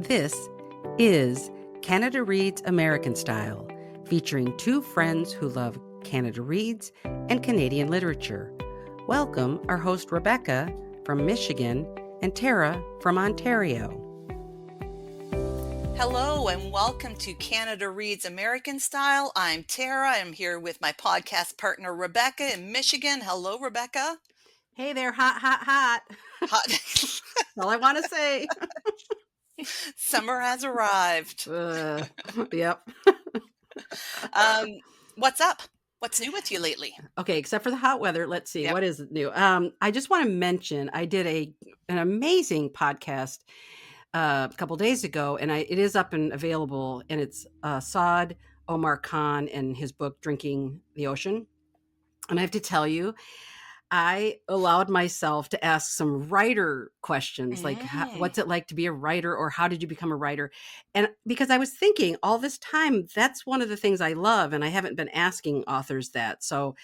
This is Canada Reads American Style, featuring two friends who love Canada Reads and Canadian literature. Welcome our host Rebecca from Michigan and Tara from Ontario. Hello and welcome to Canada Reads American Style. I'm Tara. I'm here with my podcast partner Rebecca in Michigan. Hello, Rebecca. Hey there, hot. Hot. That's all I want to say. Summer has arrived. Yep. What's up? What's new with you lately? Okay, except for the hot weather, let's see. Yep. What is new? I just want to mention I did an amazing podcast a couple days ago, and it is up and available, and it's Saad Omar Khan and his book Drinking the Ocean. And I have to tell you, I allowed myself to ask some writer questions, like what's it like to be a writer, or how did you become a writer? And because I was thinking all this time, that's one of the things I love, and I haven't been asking authors that. So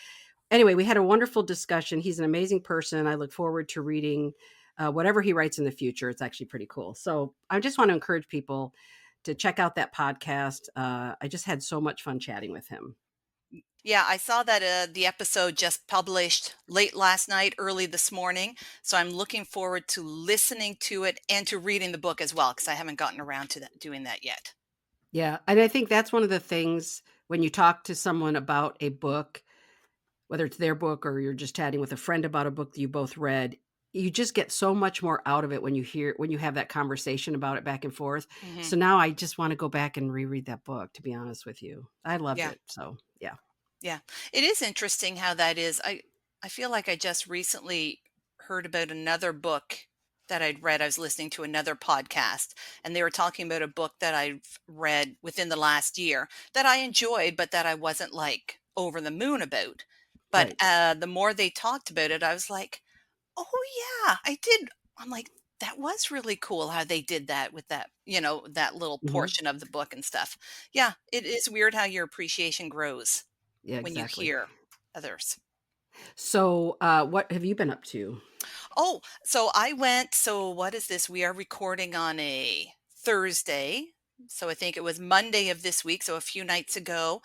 anyway, we had a wonderful discussion. He's an amazing person. I look forward to reading whatever he writes in the future. It's actually pretty cool. So I just want to encourage people to check out that podcast. I just had so much fun chatting with him. Yeah, I saw that the episode just published late last night, early this morning. So I'm looking forward to listening to it and to reading the book as well, because I haven't gotten around to doing that yet. Yeah. And I think that's one of the things when you talk to someone about a book, whether it's their book or you're just chatting with a friend about a book that you both read, you just get so much more out of it when you have that conversation about it back and forth. Mm-hmm. So now I just want to go back and reread that book, to be honest with you. I loved Yeah. it. So yeah. Yeah, it is interesting how that is. I feel like I just recently heard about another book that I'd read. I was listening to another podcast, and they were talking about a book that I've read within the last year that I enjoyed, but that I wasn't like over the moon about. But Right. the more they talked about it, I was like, oh yeah, I did. I'm like, that was really cool how they did that with that, that little Mhm. portion of the book and stuff. Yeah, it is weird how your appreciation grows Yeah, when you exactly. hear others. So what have you been up to? Oh, so what is this? We are recording on a Thursday. So I think it was Monday of this week. So a few nights ago,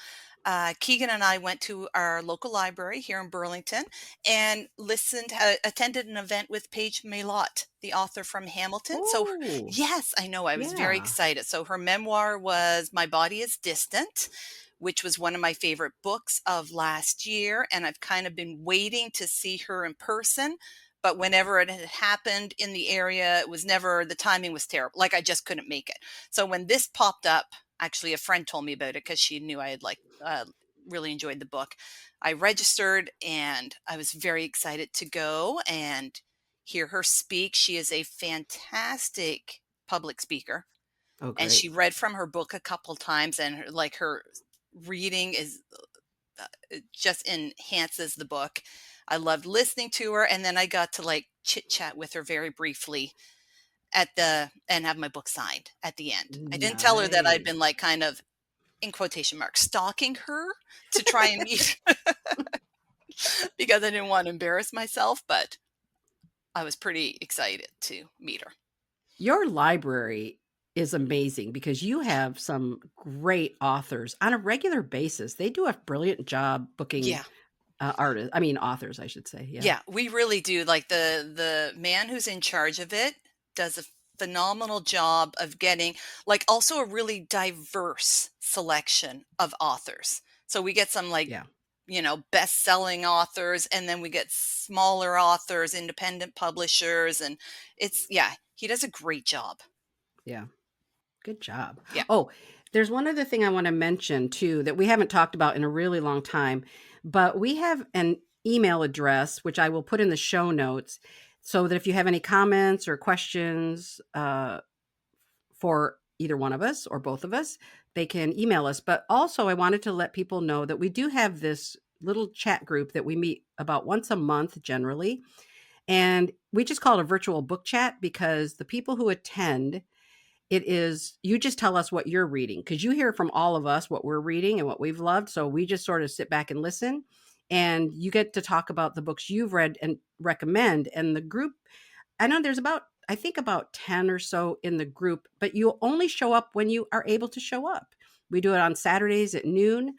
Keegan and I went to our local library here in Burlington and attended an event with Paige Maylott, the author from Hamilton. Oh, Yes, I know. I was very yeah. excited. So her memoir was My Body is Distant, which was one of my favorite books of last year. And I've kind of been waiting to see her in person. But whenever it had happened in the area, the timing was terrible. Like I just couldn't make it. So when this popped up, actually a friend told me about it because she knew I had really enjoyed the book. I registered and I was very excited to go and hear her speak. She is a fantastic public speaker. Oh, And great. she read from her book a couple times, and her reading is it just enhances the book. I loved listening to her, and then I got to chit chat with her very briefly and have my book signed at the end. I didn't tell her that I'd been Nice. kind of, in quotation marks, stalking her to try and meet because I didn't want to embarrass myself, but I was pretty excited to meet her. Your library is amazing because you have some great authors on a regular basis. They do a brilliant job booking Yeah. authors, I should say. Yeah, we really do. Like the man who's in charge of it does a phenomenal job of getting also a really diverse selection of authors. So we get some Yeah. best-selling authors, and then we get smaller authors, independent publishers, and he does a great job. Yeah. Good job. Yeah. Oh, there's one other thing I want to mention too that we haven't talked about in a really long time, but we have an email address, which I will put in the show notes so that if you have any comments or questions for either one of us or both of us, they can email us. But also, I wanted to let people know that we do have this little chat group that we meet about once a month generally. And we just call it a virtual book chat because the people who attend, you just tell us what you're reading because you hear from all of us what we're reading and what we've loved. So we just sort of sit back and listen, and you get to talk about the books you've read and recommend. And the group, I know there's about I think about 10 or so in the group, but you only show up when you are able to show up. We do it on Saturdays at noon,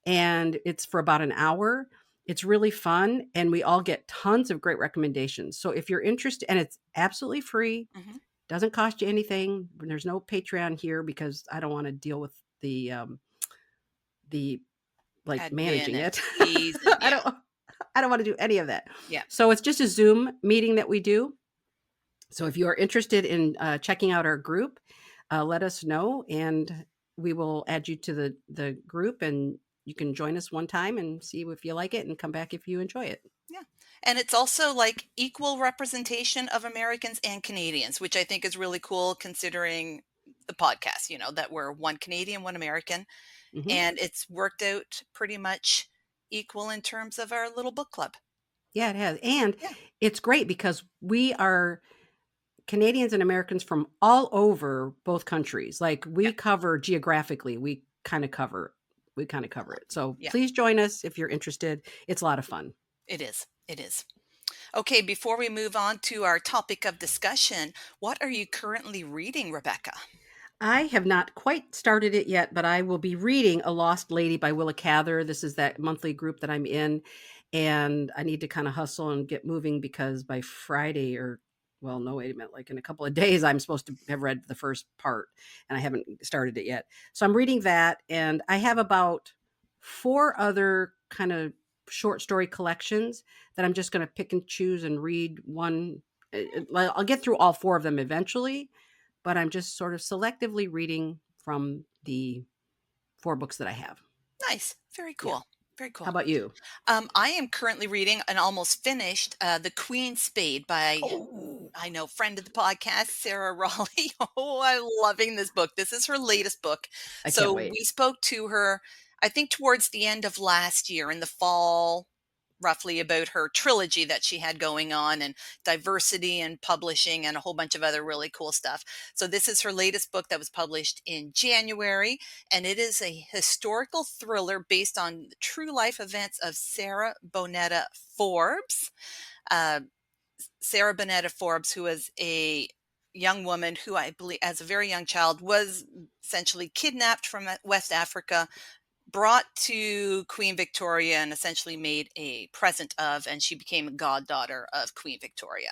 and it's for about an hour. It's really fun, and we all get tons of great recommendations. So if you're interested, and it's absolutely free, Mm-hmm. doesn't cost you anything. There's no Patreon here because I don't want to deal with the like Admin managing and it. fees and I yeah, don't I don't want to do any of that. yeah. So it's just a Zoom meeting that we do. So if you are interested in checking out our group, let us know, and we will add you to the group, and you can join us one time and see if you like it, and come back if you enjoy it. Yeah. And it's also like equal representation of Americans and Canadians, which I think is really cool considering the podcast, that we're one Canadian, one American, Hmm. and it's worked out pretty much equal in terms of our little book club. Yeah, it has, and Yeah. it's great because we are Canadians and Americans from all over both countries. Like Yeah. we cover geographically, we kind of cover it. So Yeah. please join us if you're interested. It's a lot of fun. It is. It is. Okay, before we move on to our topic of discussion, what are you currently reading, Rebecca? I have not quite started it yet, but I will be reading A Lost Lady by Willa Cather. This is that monthly group that I'm in, and I need to kind of hustle and get moving because by Friday, or well, no, wait a minute, like in a couple of days, I'm supposed to have read the first part, and I haven't started it yet. So I'm reading that, and I have about four other kind of short story collections that I'm just going to pick and choose and read one. I'll get through all four of them eventually, but I'm just sort of selectively reading from the four books that I have. Nice. Very Yeah. cool. Very How cool. about you? I am currently reading and almost finished The Queen Spade by, Oh, I know, friend of the podcast, Sarah Raughley. Oh, I'm loving this book. This is her latest book. I can't So wait. we spoke to her, I think, towards the end of last year in the fall, roughly, about her trilogy that she had going on and diversity and publishing and a whole bunch of other really cool stuff. So this is her latest book that was published in January, and it is a historical thriller based on the true life events of Sarah Bonetta Forbes. Uh, Sarah Bonetta Forbes, who was a young woman who I believe as a very young child was essentially kidnapped from West Africa, brought to Queen Victoria and essentially made a present of, and she became a goddaughter of Queen Victoria.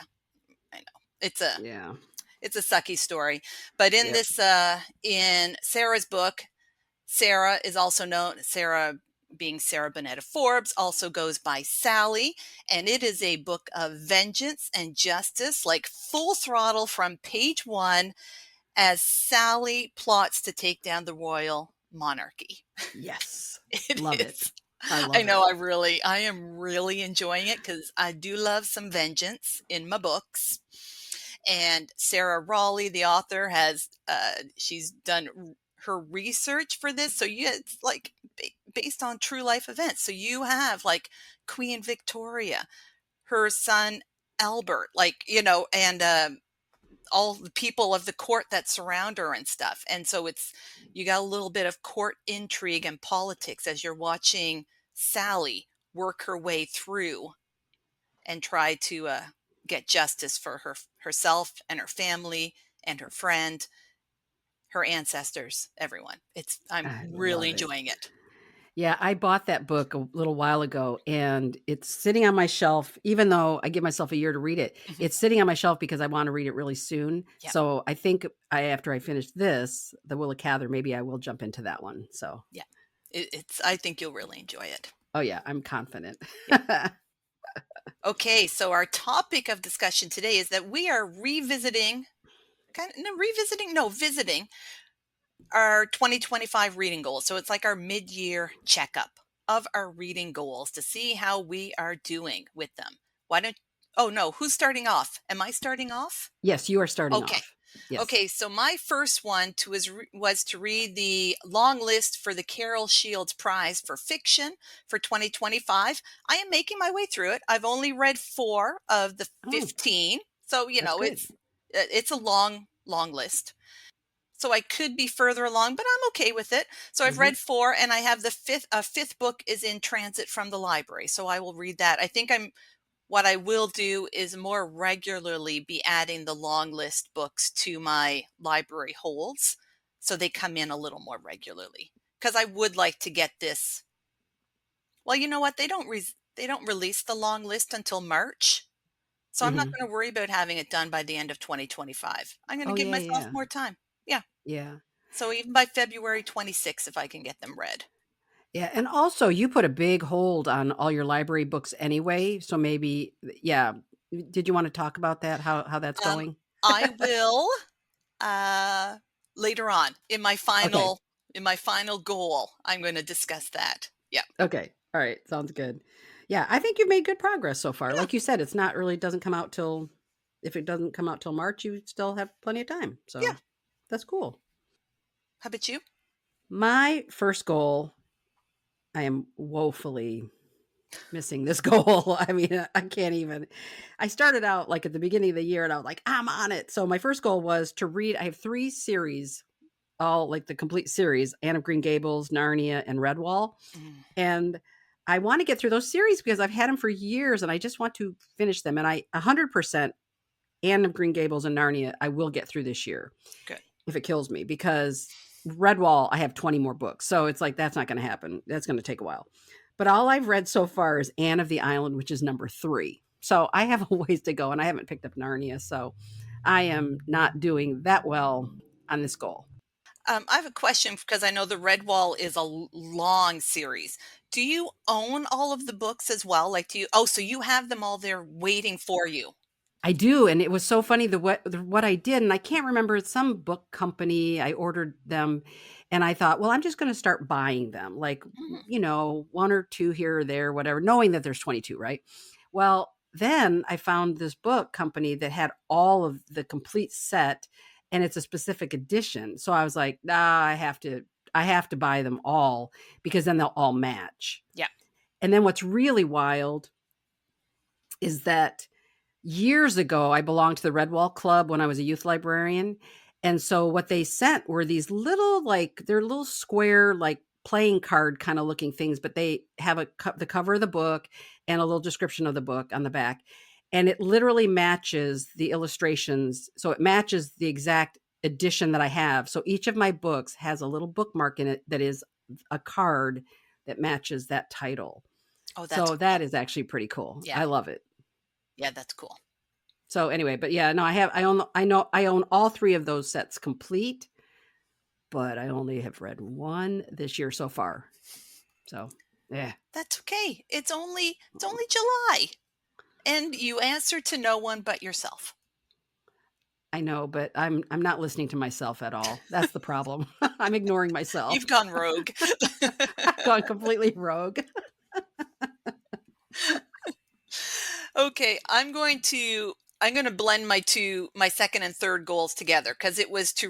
I know Yeah. it's a sucky story, but in Yep. this in Sarah's book, Sarah is also known, Sarah being Sarah Bonetta Forbes, also goes by Sally, and it is a book of vengeance and justice, like full throttle from page one, as Sally plots to take down the royal monarchy. Yes. It Love it. is. I I love it. know I am really enjoying it because I do love some vengeance in my books. And Sarah Raughley, the author, has she's done her research for this. So it's like based on true life events. So you have like Queen Victoria, her son Albert, like, and all the people of the court that surround her and stuff. And so you got a little bit of court intrigue and politics as you're watching Sally work her way through and try to get justice for herself and her family and her friend, her ancestors, everyone. I'm I really love it. enjoying it. Yeah, I bought that book a little while ago, and it's sitting on my shelf. Even though I give myself a year to read it, Mhm. it's sitting on my shelf because I want to read it really soon. Yeah, So I think after I finish this, the Willa Cather, maybe I will jump into that one. So, yeah. I think you'll really enjoy it. oh yeah, I'm confident. Yeah. Okay, so our topic of discussion today is that we are revisiting, visiting our 2025 reading goals. So it's like our mid-year checkup of our reading goals to see how we are doing with them. Why don't Oh no, who's starting off? Am I starting off? Yes, you are starting Okay. off. Yes. Okay, so my first one was to read the long list for the Carol Shields Prize for Fiction for 2025. I am making my way through it. I've only read 4 of the Oh, 15. So, that's good. it's a long list. So I could be further along, but I'm okay with it. So I've Hmm. read 4, and I have the fifth book is in transit from the library. So I will read that. I think I'm What I will do is more regularly be adding the long list books to my library holds, so they come in a little more regularly. Because I would like to get this. Well, you know what? They don't release the long list until March, so I'm not Mhm. going to worry about having it done by the end of 2025. I'm going to Oh, give yeah, myself yeah. more time. Yeah. Yeah. So even by February 26th, if I can get them read. Yeah, and also you put a big hold on all your library books anyway, so maybe yeah. Did you wanna talk about that? How that's Um, going? I will uh, later on Okay. in my final goal. I'm going to discuss that. Yeah. Okay. Alright, sounds good. Yeah, I think you've made good progress so far. Yeah. Like you said, it's not really doesn't come out till if it doesn't come out till March, you still have plenty of time, Yeah. so that's cool. How about you? My first goal, I am woefully missing this goal. I mean, I can't even. I started out like at the beginning of the year and I was like, I'm on it. So my first goal was to read. I have 3 series, all like the complete series Anne of Green Gables, Narnia, and Redwall. Mm, And I want to get through those series because I've had them for years and I just want to finish them. And I 100% Anne of Green Gables and Narnia, I will get through this year good. if it kills me because Redwall, I have 20 more books. So it's like, that's not going to happen. That's going to take a while. But all I've read so far is Anne of the Island, which is number 3. So I have a ways to go and I haven't picked up Narnia. So I am not doing that well on this goal. I have a question because I know the Redwall is a long series. Do you own all of the books as well? Like, do you? Oh, so you have them all there waiting for you. I do, and it was so funny what I did, and I can't remember, it's some book company, I ordered them, and I thought, "Well, I'm just gonna start buying them, like, Mhm. 1 or 2 here or there, whatever," knowing that there's 22, right? Well, then I found this book company that had all of the complete set, and it's a specific edition, so I was like, "Nah, I have to buy them all because then they'll all match." Yeah. And then what's really wild is that years ago, I belonged to the Redwall Club when I was a youth librarian, and so what they sent were these little, like they're little square, like, playing card kinda looking things, but they have the cover of the book and a little description of the book on the back, and it literally matches the illustrations, so it matches the exact edition that I have, so each of my books has a little bookmark in it that is a card that matches that title. Oh, that's So cool. that is actually pretty cool. Yeah. I love it. Yeah, that's cool. So anyway, but yeah, no, I own all 3 of those sets complete, but I only have read 1 this year so far. So, yeah. That's okay. It's only July, and you answer to no one but yourself. I know, but I'm not listening to myself at all. That's the problem. I'm ignoring myself. You've gone rogue. I've gone completely rogue. Okay, I'm going to blend my second and third goals together because it was to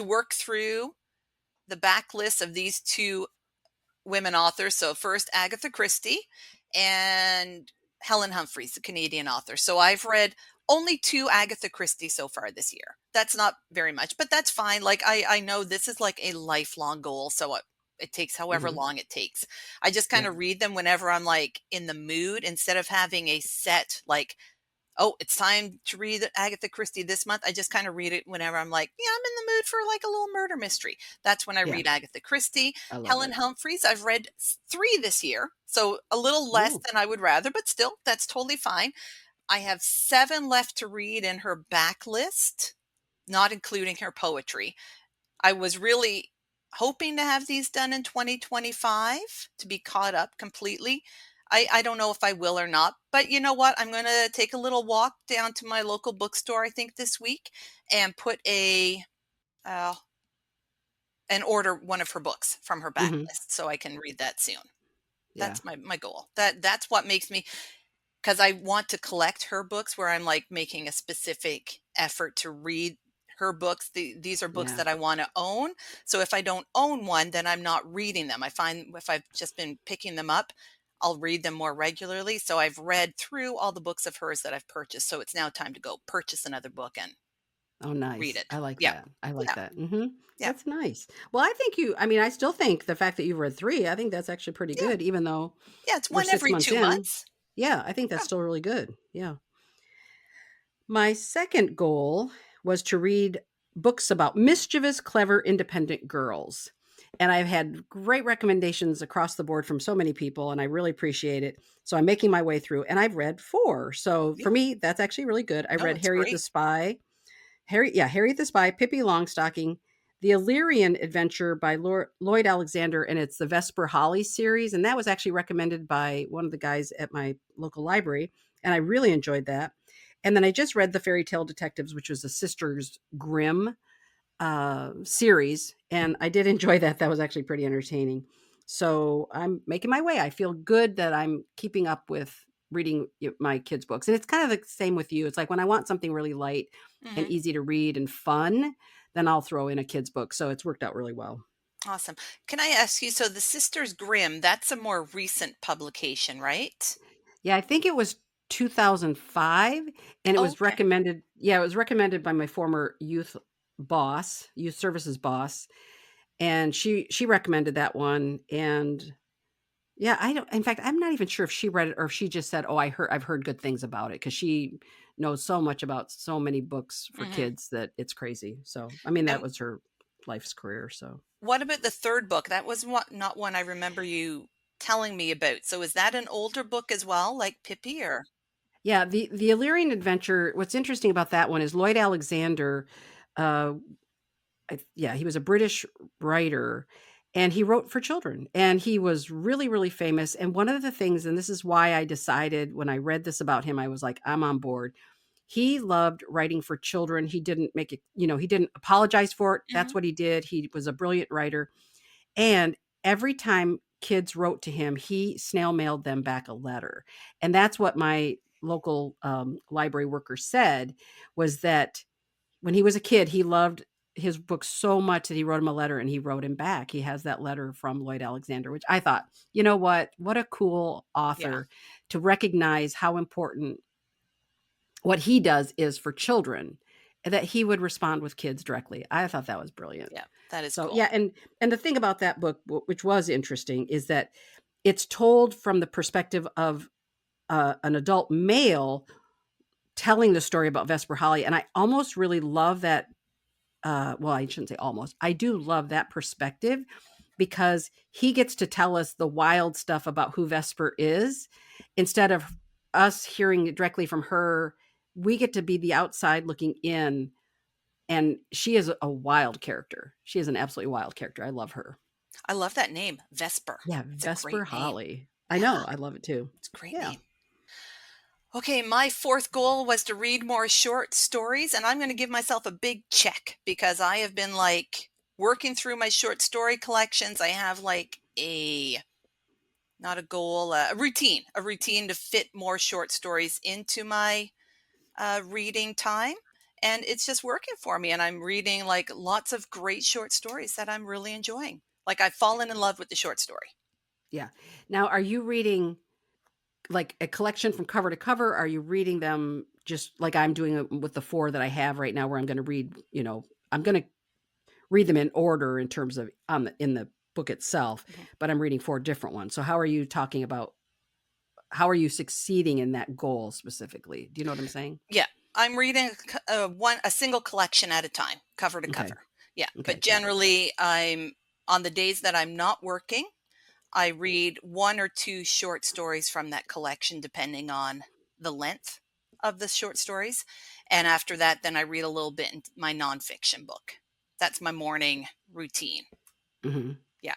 work through the backlist of these two women authors. So first Agatha Christie and Helen Humphreys, the Canadian author. So I've read only 2 Agatha Christie so far this year. That's not very much, but that's fine. Like I know this is like a lifelong goal, so it takes however Mhm. long it takes. I just kind Yeah. of read them whenever I'm like in the mood instead of having a set like, oh, it's time to read Agatha Christie this month. I just kind of read it whenever I'm like, yeah, I'm in the mood for like a little murder mystery. That's when I Yeah. read Agatha Christie. I love Helen it. Humphreys, I've read 3 this year. So a little less Ooh. than I would rather, but still, that's totally fine. I have 7 left to read in her backlist, not including her poetry. I was really hoping to have these done in 2025 to be caught up completely. I don't know if I will or not, but you know what? I'm going to take a little walk down to my local bookstore, I think this week, and put uh, and order one of her books from her Mhm. backlist so I can read that soon. Yeah. That's my goal. That's what makes me, because I want to collect her books where I'm like making a specific effort to read her books. These are books Yeah. that I want to own. So if I don't own one, then I'm not reading them. I find if I've just been picking them up, I'll read them more regularly. So I've read through all the books of hers that I've purchased. So it's now time to go purchase another book and Oh, read nice. it. I like Yeah. that. I like Yeah. that. Mhm. Yeah. That's nice. Well, I mean, I still think the fact that you've read 3, I think that's actually pretty Yeah. good even though Yeah. It's we're one 6 every months two in. months. Yeah, I think that's Yeah. still really good. Yeah. My second goal was to read books about mischievous, clever, independent girls. And I've had great recommendations across the board from so many people, and I really appreciate it. So I'm making my way through, and I've read four. So Yeah. for me, that's actually really good. I No, read it's Harriet the great. Spy, Harriet the Spy, Pippi Longstocking, The Illyrian Adventure by Lloyd Alexander, and it's the Vesper Holly series. And that was actually recommended by one of the guys at my local library, and I really enjoyed that. And then I just read The Fairy Tale Detectives, which was a Sisters Grimm series, and I did enjoy that. That was actually pretty entertaining. So I'm making my way. I feel good that I'm keeping up with reading my kids' books, and it's kind of the same with you. It's like when I want something really light and Hmm. easy to read and fun, then I'll throw in a kid's book. So it's worked out really well. Awesome. Can I ask you, so the Sisters Grimm, that's a more recent publication, right? Yeah, I think it was 2005, and it Oh, was okay. recommended. Yeah, it was recommended by my former youth services boss, and she recommended that one. And yeah, I don't, in fact, I'm not even sure if she read it or if she just said, "Oh, I've heard good things about it," because she knows so much about so many books for Hmm. kids that it's crazy. So, I mean, that And was her life's career. So, what about the third book? That was not one I remember you telling me about. So is that an older book as well, like Pippi, or? yeah, the Illyrian Adventure. What's interesting about that one is Lloyd Alexander. Uh, yeah, he was a British writer, and he wrote for children, and he was really, really famous. And one of the things, and this is why I decided when I read this about him, I was like, I'm on board. He loved writing for children. He didn't make it, he didn't apologize for it. That's Hmm. what he did. He was a brilliant writer. And every time kids wrote to him, he snail mailed them back a letter. And that's what my local library worker said, was that when he was a kid, he loved his books so much that he wrote him a letter, and he wrote him back. He has that letter from Lloyd Alexander, which I thought, you know what a cool Yeah. author to recognize how important what he does is for children, and that he would respond with kids directly. I thought that was brilliant. Yeah. That is So cool. yeah, and the thing about that book, which was interesting, is that it's told from the perspective of an adult male telling the story about Vesper Holly, and I almost really love that. Well, I shouldn't say almost. I do love that perspective because he gets to tell us the wild stuff about who Vesper is instead of us hearing it directly from her. We get to be the outside looking in, and she is a wild character. She is an absolutely wild character. I love her. I love that name, Vesper. Yeah, It's a Vesper great name. Holly. I Yeah, know. I love it too. it's a great Yeah. name. Okay, my fourth goal was to read more short stories, and I'm going to give myself a big check because I have been like working through my short story collections. I have like a not a goal, a routine to fit more short stories into my reading time. And it's just working for me. And I'm reading like lots of great short stories that I'm really enjoying. Like I've fallen in love with the short story. Yeah. Now, are you reading like a collection from cover to cover? Are you reading them just like I'm doing it with the four that I have right now, where I'm going to read, I'm going to read them in order in terms of in the book itself, Mhm. but I'm reading four different ones. So how are you talking about how are you succeeding in that goal specifically? Do you know what I'm saying? Yeah, I'm reading a single collection at a time, cover to Okay. cover. Yeah, but Okay, got it. generally, I'm on the days that I'm not working, I read one or two short stories from that collection, depending on the length of the short stories. And after that, then I read a little bit in my nonfiction book. That's my morning routine. Mhm. Yeah.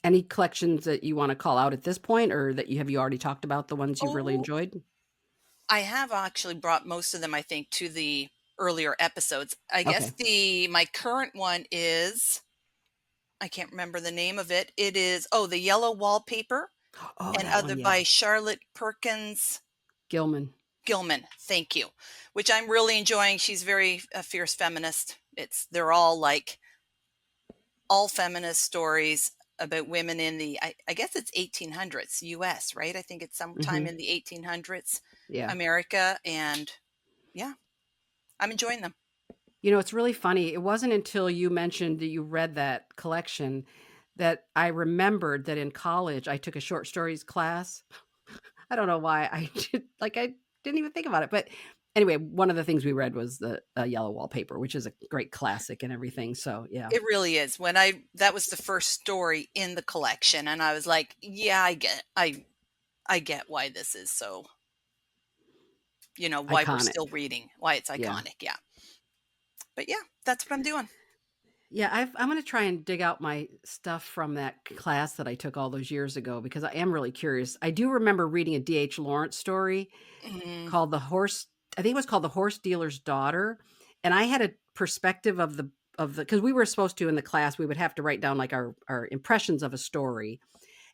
Any collections that you wanna call out at this point, or that you already talked about the ones you've really Oh, enjoyed? I have actually brought most of them, I think, to the earlier episodes. I guess Okay. the my current one is I can't remember the name of it. It is The Yellow Wallpaper Oh, and that other one, yeah. by Charlotte Perkins Gilman. Gilman. Thank you. Which I'm really enjoying. She's very a fierce feminist. They're all like all feminist stories about women in I guess it's 1800s US, right? I think it's sometime Mhm. in the 1800s Yeah. America, and yeah, I'm enjoying them. It's really funny. It wasn't until you mentioned that you read that collection that I remembered that in college I took a short stories class. I don't know why I didn't even think about it. But anyway, one of the things we read was the Yellow Wallpaper, which is a great classic and everything. So yeah, It really is. That was the first story in the collection, and I was like, yeah, I get why this is so, why we're iconic. still reading, why it's Yeah. iconic. Yeah. But yeah, that's what I'm doing. Yeah, I'm going to try and dig out my stuff from that class that I took all those years ago because I am really curious. I do remember reading a D.H. Lawrence story Mm, called I think it was called The Horse Dealer's Daughter. And I had a perspective because we were supposed to in the class, we would have to write down like our impressions of a story.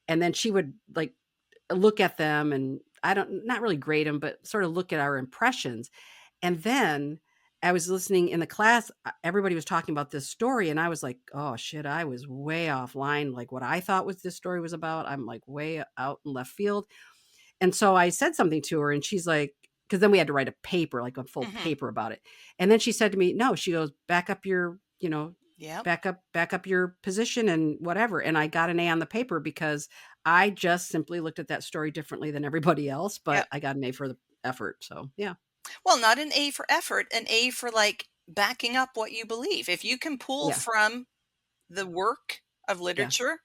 And then she would like look at them and not really grade them, but sort of look at our impressions. And then I was listening in the class, everybody was talking about this story, and I was like, "Oh shit, I was way offline. Like what I thought was this story was about, I'm like way out in left field." And so I said something to her, and she's like, because then we had to write a paper, like a full hmm. paper about it. And then she said to me, "No," she goes, "Back up your, Yep. back up your position and whatever." And I got an A on the paper because I just simply looked at that story differently than everybody else, but Yep. I got an A for the effort. So yeah, Well, not an A for effort, an A for like backing up what you believe. If you can pull yeah, from the work of yeah, literature,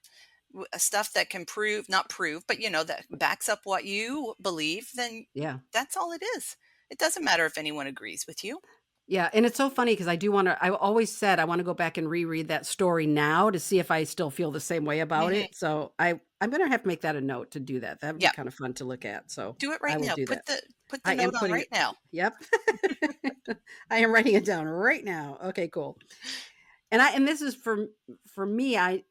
stuff that can prove, not prove, but that backs up what you believe, then yeah. that's all it is. It doesn't matter if anyone agrees with you. Yeah, and it's so funny because I always said I wanna go back and reread that story now to see if I still feel the same way about Hmm. it, so I'm gonna have to make that a note to do that. That would be Yeah. kinda fun to look at, so Do it I right will now. do Put that. the I am note on putting right it. now. Yep. I am writing it down right now. Okay, cool. And this is for me, I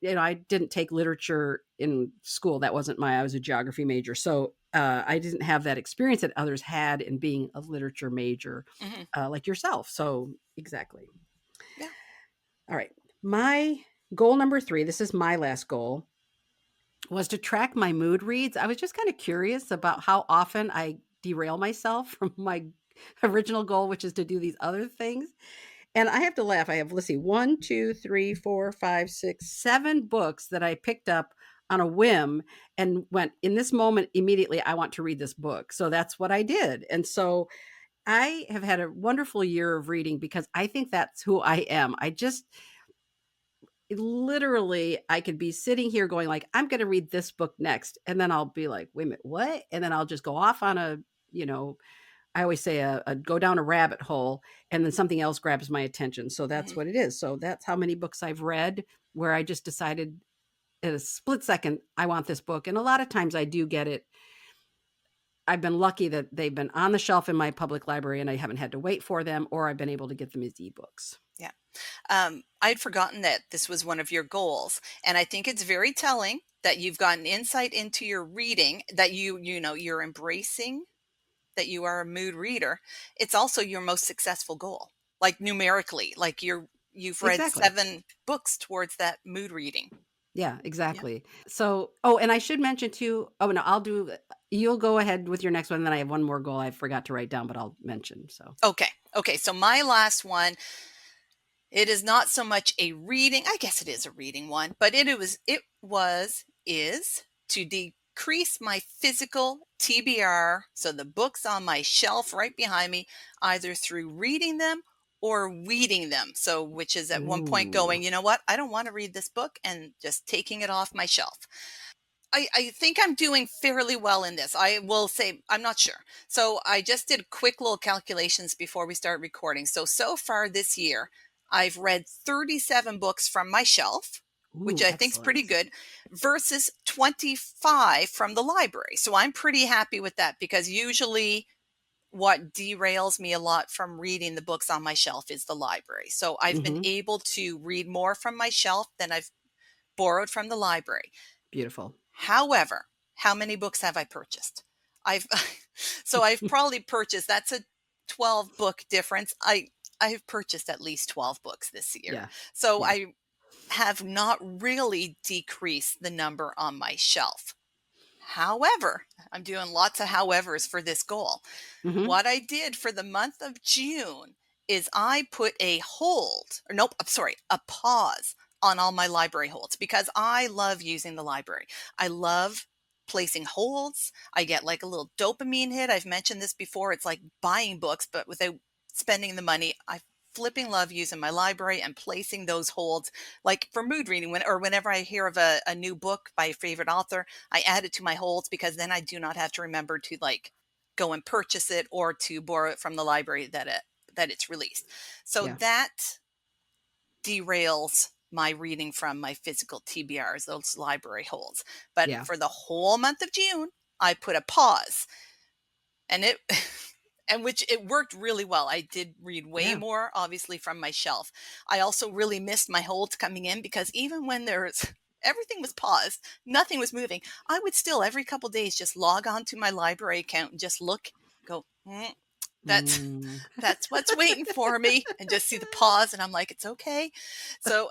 didn't take literature in school, that wasn't I was a geography major, so, I didn't have that experience that others had in being a literature major, Hmm. like yourself, so exactly. Yeah. All right. My goal number 3, this is my last goal, was to track my mood reads. I was just kind of curious about how often I derail myself from my original goal, which is to do these other things. And I have to laugh. I have, let's see, 1, 2, 3, 4, 5, 6, 7 books that I picked up on a whim and went, in this moment, immediately, I want to read this book. So that's what I did. And so I have had a wonderful year of reading because I think that's who I am. Literally, I could be sitting here going like, "I'm gonna read this book next," and then I'll be like, "Wait a minute, what?" And then I'll just go off on you know, I always say a go down a rabbit hole, and then something else grabs my attention, so that's Hmm. what it is. So that's how many books I've read where I just decided in a split second, I want this book, and a lot of times I do get it. I've been lucky that they've been on the shelf in my public library and I haven't had to wait for them, or I've been able to get them as ebooks. Yeah. I'd forgotten that this was one of your goals, and I think it's very telling that you've gotten insight into your reading, that you're embracing that you are a mood reader. It's also your most successful goal, like numerically, like you've read Exactly. 7 books towards that mood reading. Yeah, Yeah. exactly. So oh, and I should mention too no, you'll go ahead with your next one, then I have one more goal I forgot to write down, but I'll mention, so Okay. Okay. So my last one, it is not so much a reading. I guess it is a reading one, but is to decrease my physical TBR. So the books on my shelf right behind me, either through reading them or weeding them. So, which is at one point ooh, going, you know what? I don't want to read this book, and just taking it off my shelf. I think I'm doing fairly well in this. I will say I'm not sure. So I just did quick little calculations before we start recording. So far this year, I've read 37 books from my shelf, which ooh, I think is pretty excellent. good, versus 25 from the library. So I'm pretty happy with that, because usually what derails me a lot from reading the books on my shelf is the library. So I've been Mhm, able to read more from my shelf than I've borrowed from the library. beautiful. However, how many books have I purchased? I've so I've probably purchased, that's a 12 book difference. I've purchased at least 12 books this year. Yeah, So yeah, I have not really decreased the number on my shelf. However, I'm doing lots of howevers for this goal. mhm, What I did for the month of June is I put a hold, or nope, I'm sorry, a pause on all my library holds, because I love using the library. I love placing holds. I get like a little dopamine hit. I've mentioned this before. It's like buying books, but without spending the money. I flipping love using my library and placing those holds, like for mood reading, whenever I hear of a new book by a favorite author, I add it to my holds because then I do not have to remember to like go and purchase it or to borrow it from the library that it's released. So Yeah. that derails my reading from my physical TBRs, those library holds. But Yeah. for the whole month of June, I put a pause, and it and which it worked really well. I did read way Yeah. more, obviously, from my shelf. I also really missed my holds coming in because even when there's everything was paused, nothing was moving, I would still every couple days just log on to my library account and just look, go, that's Mm. that's what's waiting for me, and just see the pause, and I'm like, it's okay. So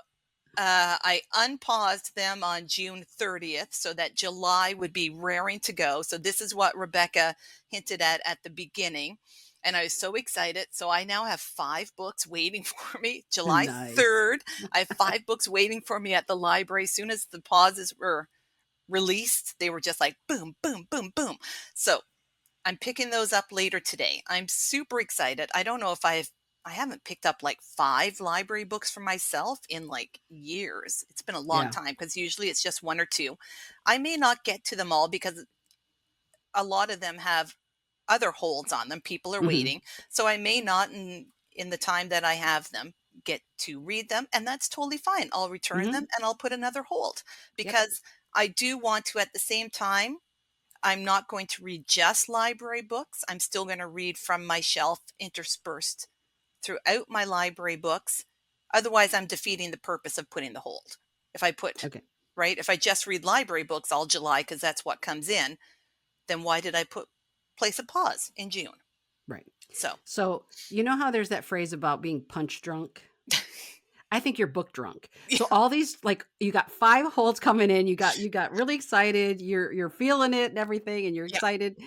I unpaused them on June 30th so that July would be raring to go. So this is what Rebecca hinted at the beginning. And I was so excited. So I now have 5 books waiting for me. July Nice. 3rd, I have 5 books waiting for me at the library. As soon as the pauses were released, they were just like boom, boom, boom, boom. So I'm picking those up later today. I'm super excited. I don't know if I haven't picked up like 5 library books for myself in like years. It's been a long Yeah. time because usually it's just 1 or 2. I may not get to them all because a lot of them have other holds on them. People are Hmm. waiting. So I may not in the time that I have them get to read them, and that's totally fine. I'll return them Hmm. and I'll put another hold Yep. because I do want to at the same time I'm not going to read just library books. I'm still going to read from my shelf interspersed throughout my library books. Otherwise, I'm defeating the purpose of putting the hold. If I put, Okay. right, if I just read library books all July because that's what comes in, then why did I place a pause in June? Right. So, So, you know how there's that phrase about being punch drunk? I think you're book drunk. yeah, So all these, like, you got 5 holds coming in, you got really excited, you're feeling it and everything, and you're yeah, excited,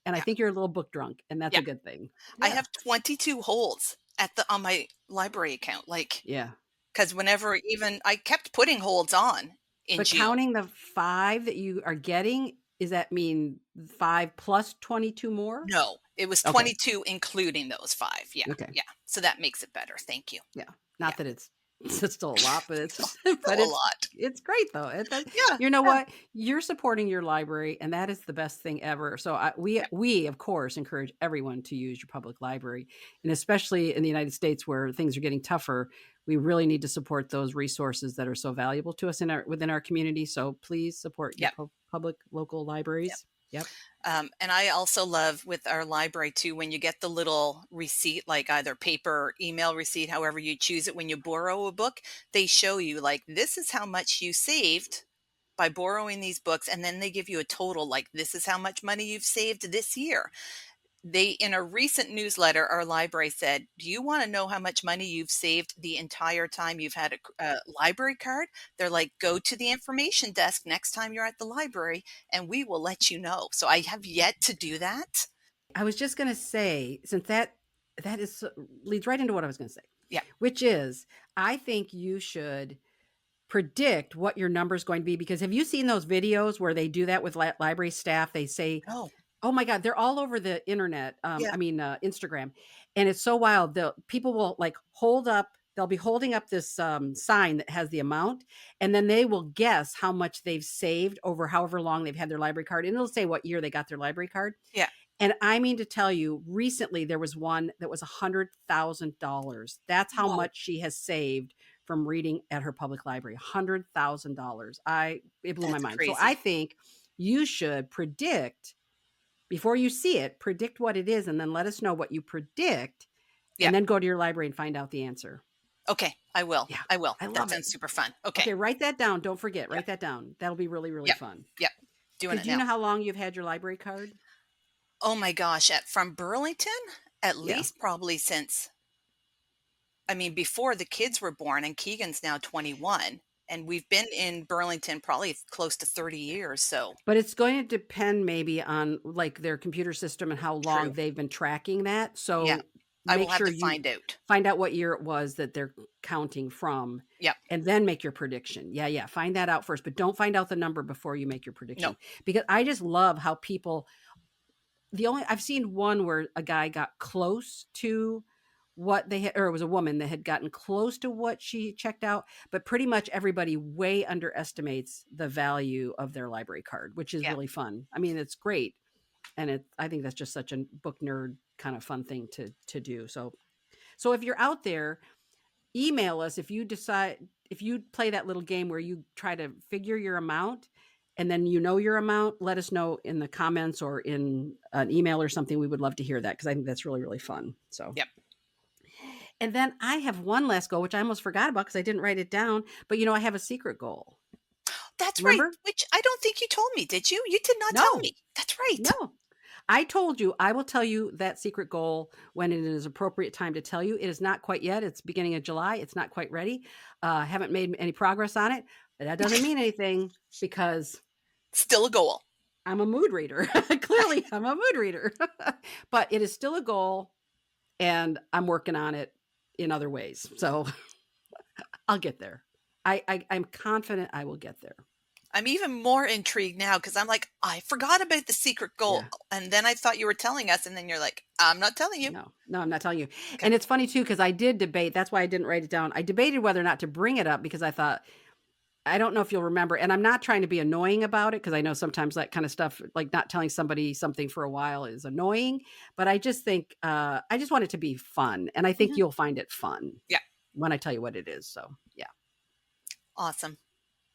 and I yeah, think you're a little book drunk, and that's yeah. a good thing. I Yeah. have 22 holds at the on my library account, like Yeah. because whenever even I kept putting holds on in But June. counting the 5 that you are getting, does that mean 5 plus 22 more? No, it was Okay. 22 including those 5. Yeah, Okay. yeah. So that makes it better. Thank you. Yeah. Yeah. Not that it's it's still a lot, but Still it's still but a lot. it's great though. It does, Yeah, you know yeah, what? You're supporting your library, and that is the best thing ever. So yeah, we of course encourage everyone to use your public library, and especially in the United States where things are getting tougher, we really need to support those resources that are so valuable to us in our within our community. So please support your yeah, public local yeah. libraries. Yep. And I also love with our library too, when you get the little receipt, like either paper or email receipt, however you choose it, when you borrow a book, they show you like, this is how much you saved by borrowing these books. And then they give you a total, like, this is how much money you've saved this year. They in a recent newsletter, our library said, "Do you want to know how much money you've saved the entire time you've had a library card?" They're like, "Go to the information desk next time you're at the library, and we will let you know." So I have yet to do that. I was just going to say, since that is leads right into what I was going to say, Yeah. which is I think you should predict what your number is going to be, because have you seen those videos where they do that with library staff? They say, Oh, "Oh my god," they're all over the internet. yeah. I mean, Instagram, and it's so wild. People will like hold up. They'll be holding up this sign that has the amount, and then they will guess how much they've saved over however long they've had their library card, and it'll say what year they got their library card. Yeah. And I mean to tell you, recently there was one that was $100,000. That's how Whoa, much she has saved from reading at her public library. $100,000. It blew my that's mind. So crazy. I think you should predict before you see it, predict what it is, and then let us know what you predict, Yeah. and then go to your library and find out the answer. Okay, I will. Yeah, I will. I That love it. sounds super fun. Okay. Okay, write that down. Don't forget, Yep. write that down. That'll be really, really Yep. fun. Yep. Doing Okay, it do you now. know how long you've had your library card? Oh my gosh, at from Burlington, at Yeah. least probably since I mean, before the kids were born, and Keegan's now 21, and we've been in Burlington probably close to 30 years, so But it's going to depend maybe on, like, their computer system and how long true. they've been tracking that. Yeah, So I will make have sure to you find out. find out what year it was that they're counting from, Yep. and then make your prediction. Yeah. Find that out first, but don't find out the number before you make your No. prediction, because I just love how people, I've seen one where a guy got close to what they had, or it was a woman that had gotten close to what she checked out, but pretty much everybody way underestimates the value of their library card, which is Yeah. really fun. I mean, it's great. And I think that's just such a book nerd kind of fun thing to do. So if you're out there, email us if you play that little game where you try to figure your amount, and then your amount, let us know in the comments or in an email or something. We would love to hear that, because I think that's really, really fun. So, Yep. And then I have one last goal, which I almost forgot about because I didn't write it down. But I have a secret goal. That's Remember? right. Which I don't think you told me, did you? You did not tell No. me. That's right. No. I told you I will tell you that secret goal when it is appropriate time to tell you. It is not quite yet. It's beginning of July. It's not quite ready. Haven't made any progress on it. But that doesn't mean anything, because Still a goal. I'm a mood reader. Clearly, I'm a mood reader. But it is still a goal, and I'm working on it in other ways. So I'll get there. I'm confident I will get there. I'm even more intrigued now, because I'm like, I forgot about the secret goal. Yeah. And then I thought you were telling us, and then you're like, I'm not telling you. No, I'm not telling you. Okay. And it's funny too, because I did debate. That's why I didn't write it down. I debated whether or not to bring it up, because I thought, I don't know if you'll remember, and I'm not trying to be annoying about it, because I know sometimes that kind of stuff, like not telling somebody something for a while, is annoying. But I just think, I just want it to be fun. And I think you'll find it fun. Yeah. When I tell you what it is. So, yeah. Awesome.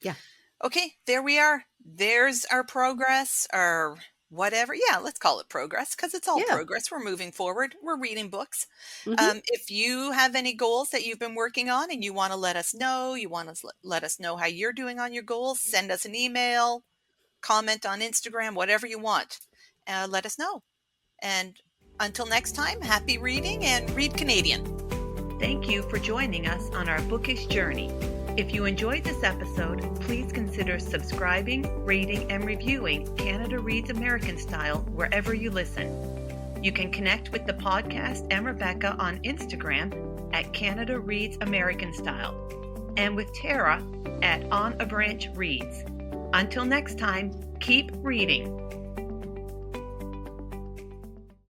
Yeah. Okay, there we are. There's our progress, or whatever. Yeah, let's call it progress, because it's all progress. We're moving forward. We're reading books. If you have any goals that you've been working on and you want to let us know, you want to let us know how you're doing on your goals, send us an email, comment on Instagram, whatever you want. Let us know. And until next time, happy reading, and read Canadian. Thank you for joining us on our bookish journey. If you enjoyed this episode, please consider subscribing, rating, and reviewing Canada Reads American Style wherever you listen. You can connect with the podcast and Rebecca on Instagram at Canada Reads American Style, and with Tara at On a Branch Reads. Until next time, keep reading.